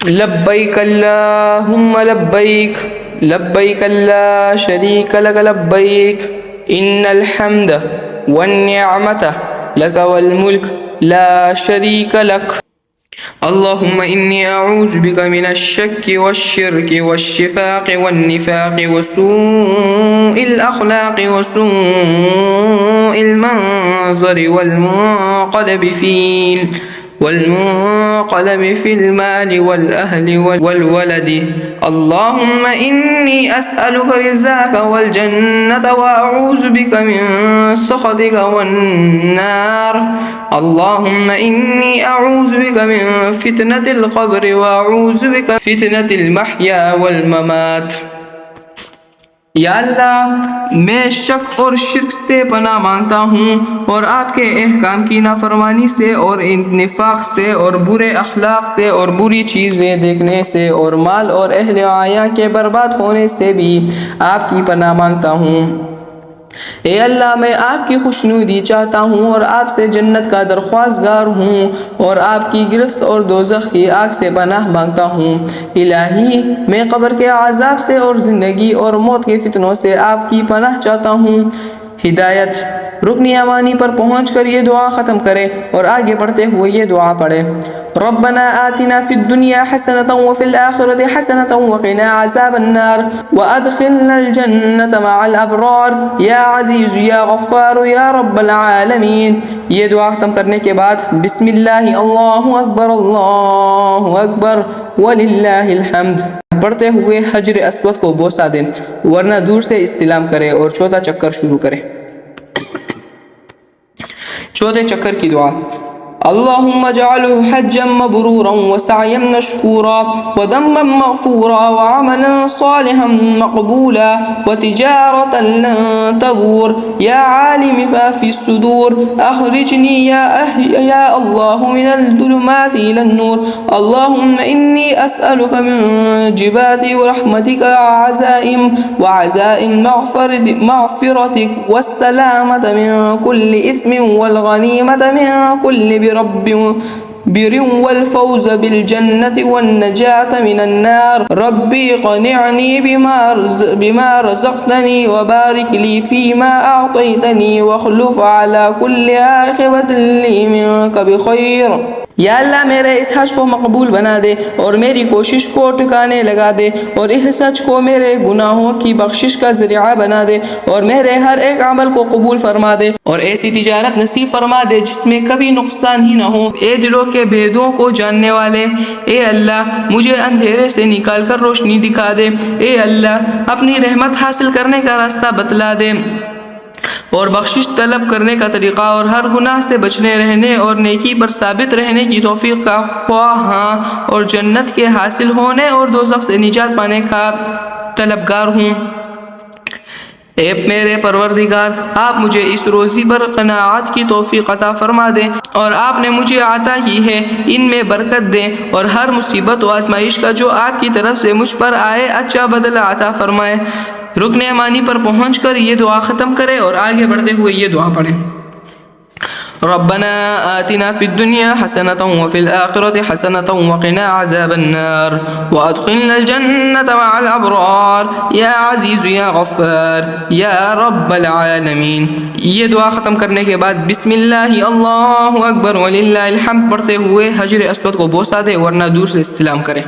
لبیک اللہم لبیک لبیک لا شریک لک لبیک ان الحمد والنعمت لک والملک لا شریک لک اللهم إني أعوذ بك من الشك والشرك والشفاق والنفاق وسوء الأخلاق وسوء المنظر والمنقلب في المال والأهل والولد اللهم إني أسألك رزاك والجنة وأعوذ بك من سخطك والنار اللهم إني أعوذ بك من فتنة القبر وأعوذ بك من فتنة المحيا والممات۔ یا اللہ میں شک اور شرک سے پناہ مانگتا ہوں اور آپ کے احکام کی نافرمانی سے اور نفاق سے اور برے اخلاق سے اور بری چیزیں دیکھنے سے اور مال اور اہل عیال کے برباد ہونے سے بھی آپ کی پناہ مانگتا ہوں۔ اے اللہ میں آپ کی خوشنودی چاہتا ہوں اور آپ سے جنت کا درخواستگار ہوں اور آپ کی گرفت اور دوزخ کی آگ سے پناہ مانگتا ہوں۔ الہی میں قبر کے عذاب سے اور زندگی اور موت کے فتنوں سے آپ کی پناہ چاہتا ہوں۔ ہدایت رکن یمانی پر پہنچ کر یہ دعا ختم کرے اور آگے بڑھتے ہوئے یہ دعا پڑھے۔ ربنا آتنا في الدنيا حسنة وفي الآخرة حسنة وقنا عذاب النار وأدخلنا الجنة مع الأبرار يا عزيز يا غفار يا رب العالمين۔ یہ دعا ختم کرنے کے بعد بسم اللہ اللہ اکبر وللہ الحمد پڑھتے ہوئے حجر اسود کو بوسہ دیں ورنہ دور سے استلام کرے اور چوتھا چکر شروع کرے۔ چوتھے چکر کی دعا اللهم اجعله حجا مبرورا وسعيا مشكورا وذنبا مغفورا وعملا صالحا مقبولا وتجارة لن تبور يا عالم في الصدور أخرجني يا الله من الظلمات إلى النور اللهم إني أسألك من جبات رحمتك وعزائم مغفرتك والسلامة من كل إثم والغنيمة من كل بر والفوز بالجنة والنجاة من النار ربي قنعني بما رزقتني وبارك لي فيما أعطيتني واخلف على كل عاقبة لي منك بخير۔ یا اللہ میرے اس حج کو مقبول بنا دے اور میری کوشش کو ٹھکانے لگا دے اور اس حج کو میرے گناہوں کی بخشش کا ذریعہ بنا دے اور میرے ہر ایک عمل کو قبول فرما دے اور ایسی تجارت نصیب فرما دے جس میں کبھی نقصان ہی نہ ہو۔ اے دلوں کے بھیدوں کو جاننے والے اے اللہ مجھے اندھیرے سے نکال کر روشنی دکھا دے۔ اے اللہ اپنی رحمت حاصل کرنے کا راستہ بتلا دے اور بخشش طلب کرنے کا طریقہ اور ہر گناہ سے بچنے رہنے اور نیکی پر ثابت رہنے کی توفیق کا خواہاں اور جنت کے حاصل ہونے اور دوزخ سے نجات پانے کا طلبگار ہوں۔ اے میرے پروردگار آپ مجھے اس روزی پر قناعت کی توفیق عطا فرما دیں اور آپ نے مجھے عطا کی ہے ان میں برکت دیں اور ہر مصیبت و آزمائش کا جو آپ کی طرف سے مجھ پر آئے اچھا بدلہ عطا فرمائے۔ رکن یمانی پر پہنچ کر یہ دعا ختم کرے اور آگے بڑھتے ہوئے یہ دعا پڑھیں ربنا آتنا في الدنيا حسنة وفي الآخرة حسنة وقنا عذاب النار وأدخلنا الجنة مع الأبرار يا عزيز يا غفار يا رب العالمين۔ یہ دعا ختم کرنے کے بعد بسم اللہ اللہ اکبر وللہ الحمد پڑھتے ہوئے حجر اسود کو بوسہ دے ورنہ دور سے استلام کرے۔